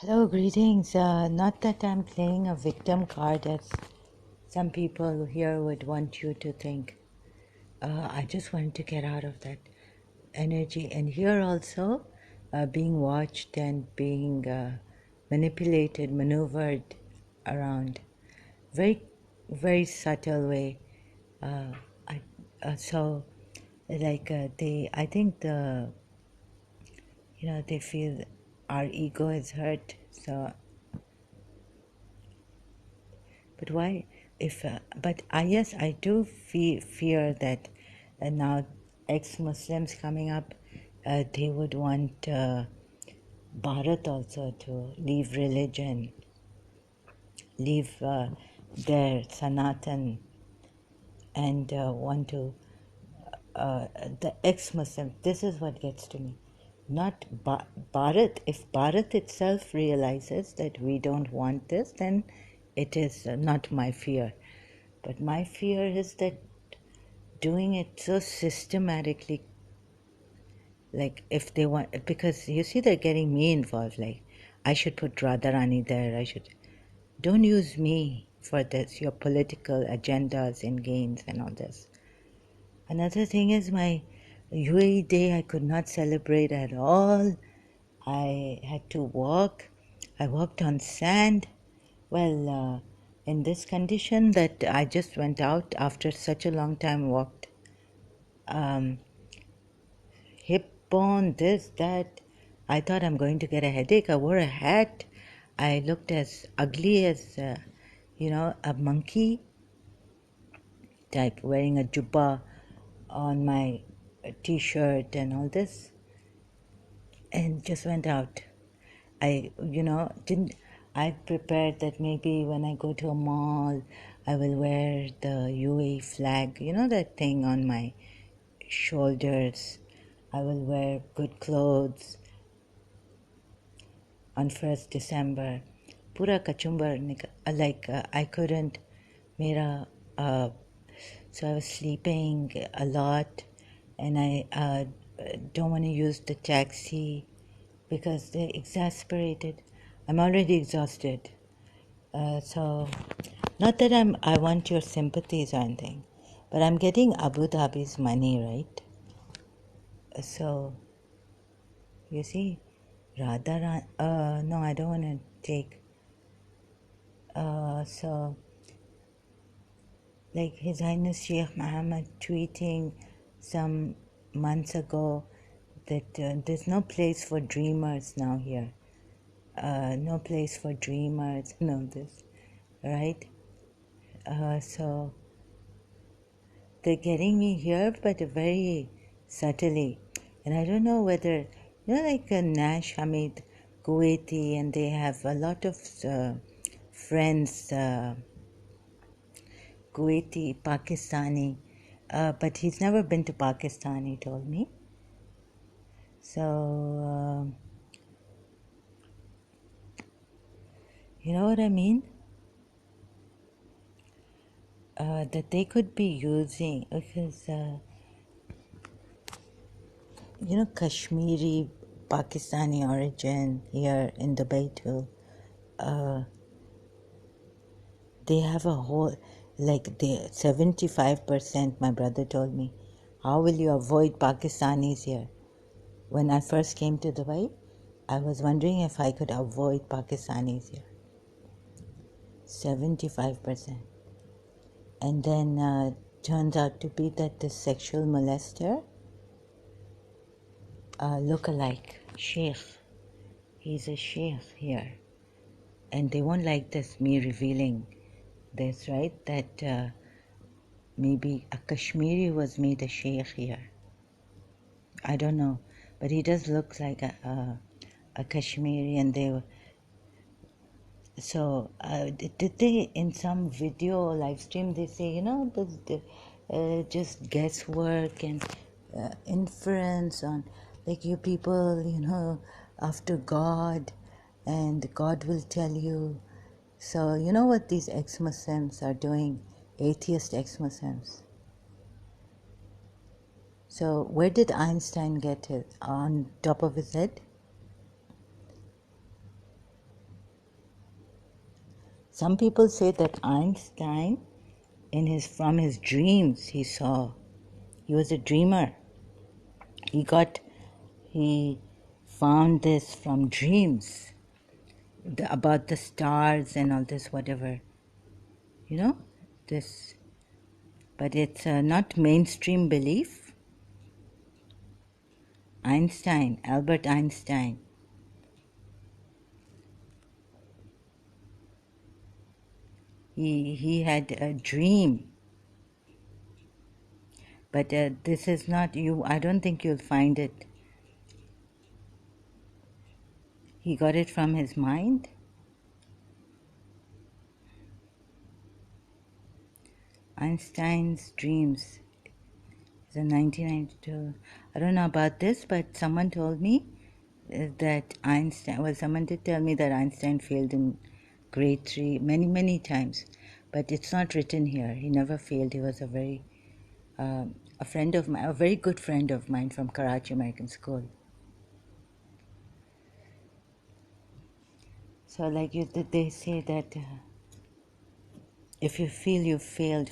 Hello, greetings. Not that I'm playing a victim card as some people here would want you to think. I just wanted to get out of that energy. And here also, being watched and being manipulated, maneuvered around. Very, very subtle way. Uh, I, so, I think they feel our ego is hurt. So but why? If but yes, I do fear that now ex-Muslims coming up, they would want Bharat also to leave religion, leave their Sanatan, and want to the ex-Muslim. This is what gets to me. Not Bharat. If Bharat itself realizes that we don't want this, then it is not my fear. But my fear is that doing it so systematically, like if they want, because you see they're getting me involved, like I should put Radharani there, don't use me for this, your political agendas and gains and all this. Another thing is my UAE day I could not celebrate at all. I had to walk. I walked on sand. Well, in this condition that I just went out after such a long time, walked um, hip bone, this, that. I thought I'm going to get a headache. I wore a hat. I looked as ugly as, a monkey type, wearing a jubba on my t-shirt and all this, and just went out. Didn't. I prepared that maybe when I go to a mall, I will wear the UAE flag, that thing on my shoulders. I will wear good clothes on 1st December. Pura kachumbar, I couldn't, mera, so I was sleeping a lot, and I don't want to use the taxi because they're exasperated. I'm already exhausted. So, not that I want your sympathies or anything, but I'm getting Abu Dhabi's money, right? So, you see, no, I don't want to take. So, like His Highness Sheikh Mohammed tweeting some months ago that there's no place for dreamers now here. No place for dreamers, no this, right? So they're getting me here, but very subtly. And I don't know whether, like Nash Hamid Kuwaiti, and they have a lot of friends, Kuwaiti, Pakistani, but he's never been to Pakistan, he told me. So, you know what I mean? That they could be using, because, Kashmiri, Pakistani origin here in Dubai too. They have a whole, like the 75%, my brother told me, how will you avoid Pakistanis here? When I first came to Dubai, I was wondering if I could avoid Pakistanis here. 75%. And then turns out to be that the sexual molester, look-alike, sheikh. He's a sheikh here. And they won't like this, me revealing this, right? That maybe a Kashmiri was made a sheikh here. I don't know. But he does look like a Kashmiri, and they were. So, did they, in some video live stream, they say, just guesswork and inference on, like, you people, after God, and God will tell you. So, you know what these ex-Muslims are doing, atheist ex-Muslims? So, where did Einstein get it? On top of his head? Some people say that Einstein, from his dreams, he was a dreamer. He found this from dreams about the stars and all this, whatever, this. But it's not mainstream belief. Albert Einstein. He had a dream. But this is not you. I don't think you'll find it. He got it from his mind. Einstein's dreams. It's in 1992. I don't know about this, but someone told me that someone did tell me that Einstein failed in grade 3 many, many times. But it's not written here. He never failed. He was a very a very good friend of mine from Karachi American School. So they say that if you feel you failed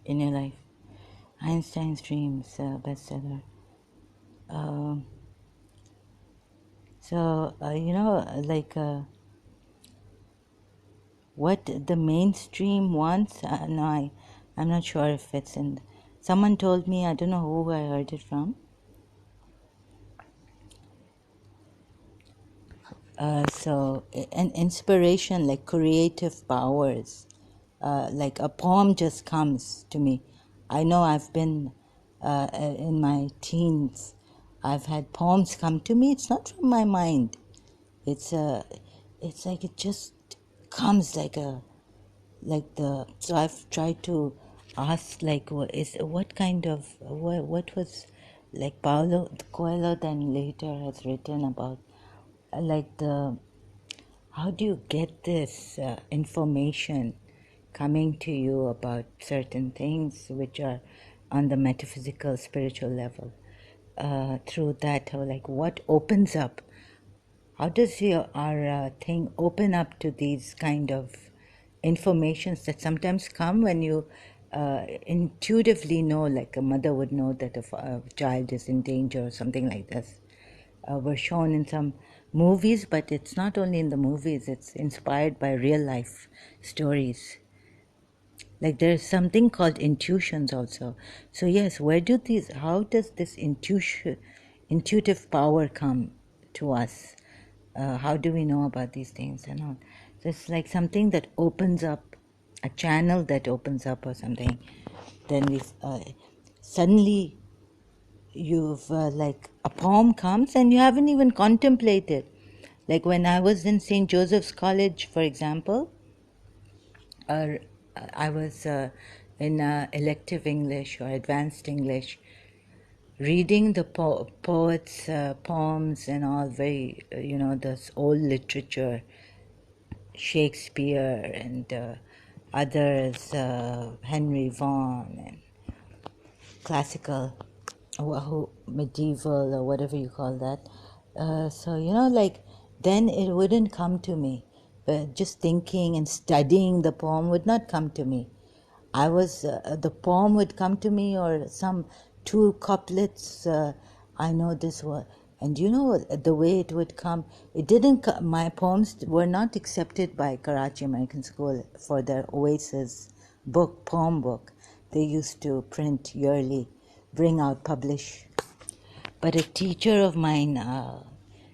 in your life. Einstein's Dreams, bestseller. What the mainstream wants, no, I'm not sure if it's in. Someone told me, I don't know who I heard it from. An inspiration, like creative powers, like a poem just comes to me. I know I've been in my teens, I've had poems come to me. It's not from my mind. It's like it just comes so I've tried to ask what was like Paulo Coelho then later has written about how do you get this information coming to you about certain things which are on the metaphysical spiritual level through that, or what opens up, how does our thing open up to these kind of informations that sometimes come when you intuitively know, like a mother would know that a child is in danger or something like this. Were shown in some movies, but it's not only in the movies, it's inspired by real life stories. Like there's something called intuitions also. So yes, how does this intuitive power come to us? How do we know about these things and all? So it's like something that opens up, a channel that opens up or something. Then suddenly you've like a poem comes and you haven't even contemplated. Like when I was in St. Joseph's College, for example, I was in elective English or advanced English, reading the poets' poems and all, very, this old literature, Shakespeare and others, Henry Vaughan and classical, medieval or whatever you call that. Then it wouldn't come to me. But just thinking and studying the poem would not come to me. The poem would come to me, or some two couplets. I know this one, and the way it would come. It didn't. My poems were not accepted by Karachi American School for their Oasis poem book. They used to print yearly, bring out, publish. But a teacher of mine,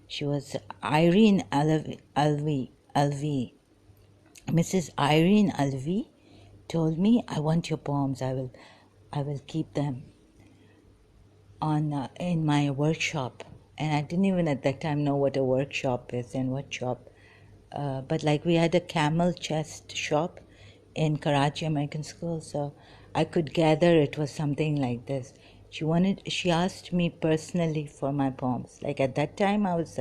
she was Irene Alvi, Mrs. Irene Alvi, told me, I want your poems. I will keep them in my workshop. And I didn't even at that time know what a workshop is and what shop. But we had a camel chest shop in Karachi American School, so I could gather it was something like this. She asked me personally for my poems. Like at that time, I was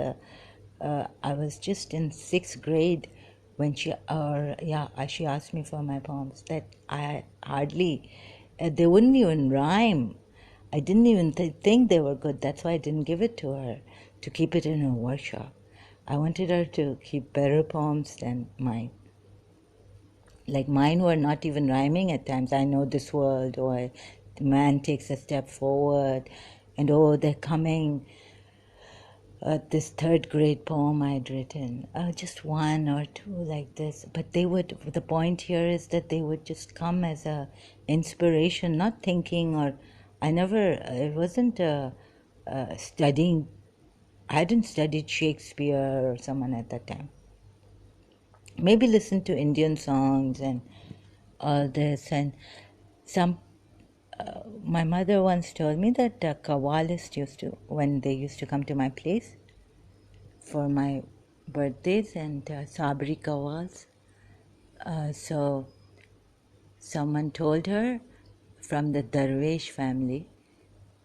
just in 6th grade when she asked me for my poems that I hardly, they wouldn't even rhyme. I didn't even think they were good. That's why I didn't give it to her, to keep it in her workshop. I wanted her to keep better poems than mine. Like mine were not even rhyming at times. I know this world, or the man takes a step forward, and oh, they're coming. This third grade poem I'd written, just one or two like this. But they would, the point here is that they would just come as a inspiration, not thinking, or I never, it wasn't studying. I hadn't studied Shakespeare or someone at that time. Maybe listen to Indian songs and all this. And some, my mother once told me that Qawwalists used to, when they used to come to my place for my birthdays, and Sabri Qawwals. So someone told her from the Darwish family,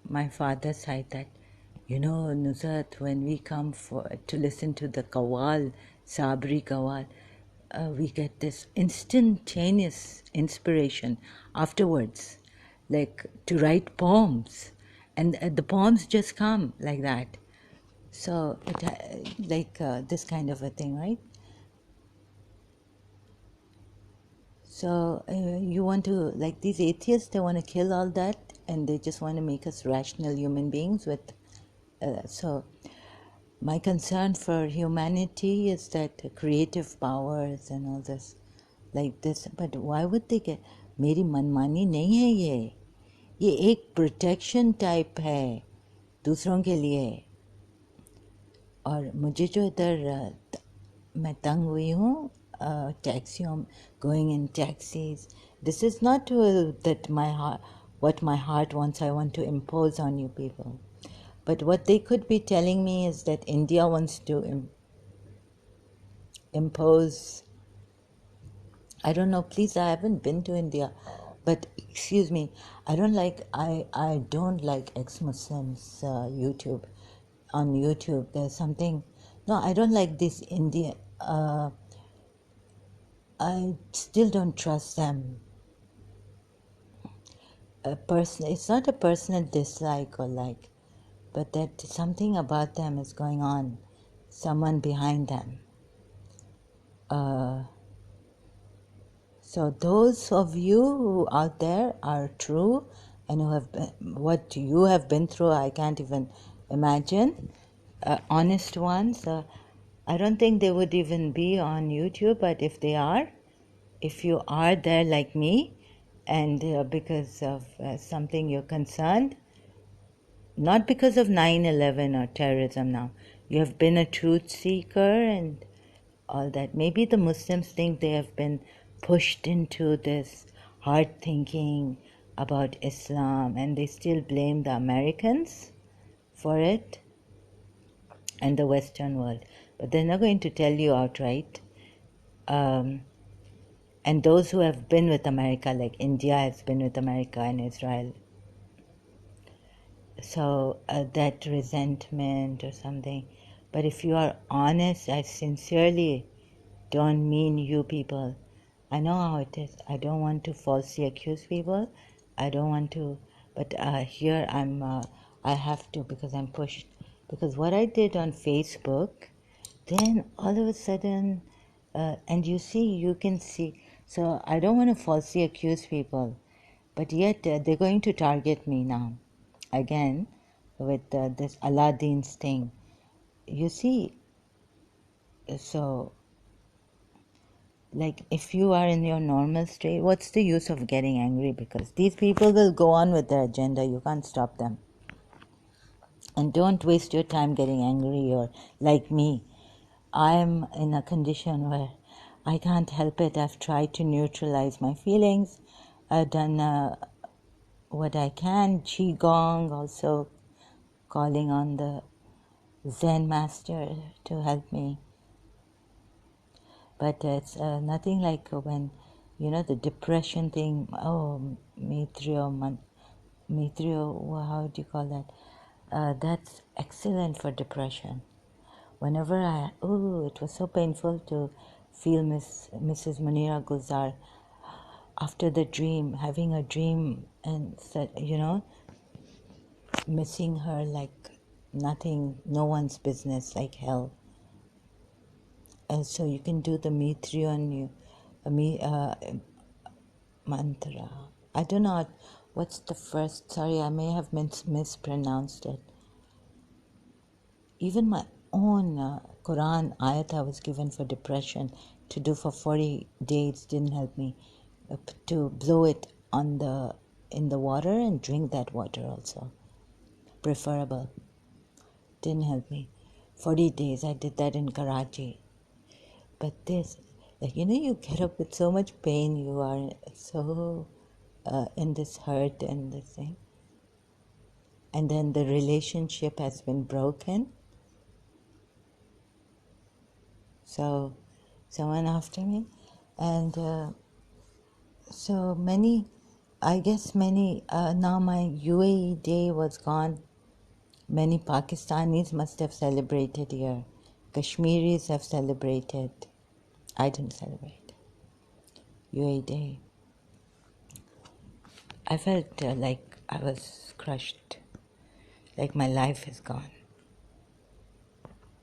my father's side, that, you know, Nusrat, when we come to listen to the Qawwal, Sabri Qawwal, we get this instantaneous inspiration afterwards, like to write poems, and the poems just come like that. So, this kind of a thing, right? So, you want to, like these atheists, they want to kill all that, and they just want to make us rational human beings with. So, my concern for humanity is that creative powers and all this, like this. But why would they get? मेरी मनमानी नहीं है ये एक protection type है दूसरों के लिए. और मुझे जो इधर मैं तंग हुई हूँ टैक्सियों, going in taxis, this is not that my heart, what my heart wants, I want to impose on you people. But what they could be telling me is that India wants to impose, I don't know, please, I haven't been to India, but excuse me, I don't like ex-Muslims YouTube. On YouTube, there's something, no, I don't like this India, I still don't trust them. It's not a personal dislike or like, but that something about them is going on, someone behind them. So those of you who out there are true and who have been, what you have been through, I can't even imagine. Honest ones, I don't think they would even be on YouTube, but if they are, if you are there like me, and because of something you're concerned, not because of 9/11 or terrorism now, you have been a truth seeker and all that. Maybe the Muslims think they have been pushed into this hard thinking about Islam, and they still blame the Americans for it and the Western world. But they're not going to tell you outright. And those who have been with America, like India has been with America and Israel, so that resentment or something. But if you are honest, I sincerely don't mean you people. I know how it is. I don't want to falsely accuse people. I don't want to, but here I have to, because I'm pushed. Because what I did on Facebook, then all of a sudden, and you can see, so I don't want to falsely accuse people, but yet they're going to target me now, again, with this Aladdin's thing. You see, so, like, if you are in your normal state, what's the use of getting angry? Because these people will go on with their agenda. You can't stop them. And don't waste your time getting angry, or like me. I'm in a condition where I can't help it. I've tried to neutralize my feelings. I've done what I can, Qigong, also calling on the Zen master to help me. But it's nothing like when, the depression thing, Mitrio, how do you call that? That's excellent for depression. Whenever it was so painful to feel Mrs. Munira Gulzar after the dream, having a dream and, missing her like nothing, no one's business, like hell. So you can do the Mitri on you, mantra. I do not. What's the first? Sorry, I may have mispronounced it. Even my own Quran ayat I was given for depression to do for 40 days didn't help me. To blow it on in the water and drink that water also. Preferable. Didn't help me. 40 days I did that in Karachi. But this, like, you get up with so much pain, you are so in this hurt and this thing. And then the relationship has been broken. So, someone after me. And so many, now my UAE day was gone. Many Pakistanis must have celebrated here. Kashmiris have celebrated. I didn't celebrate UAE day. I felt like I was crushed, like my life is gone.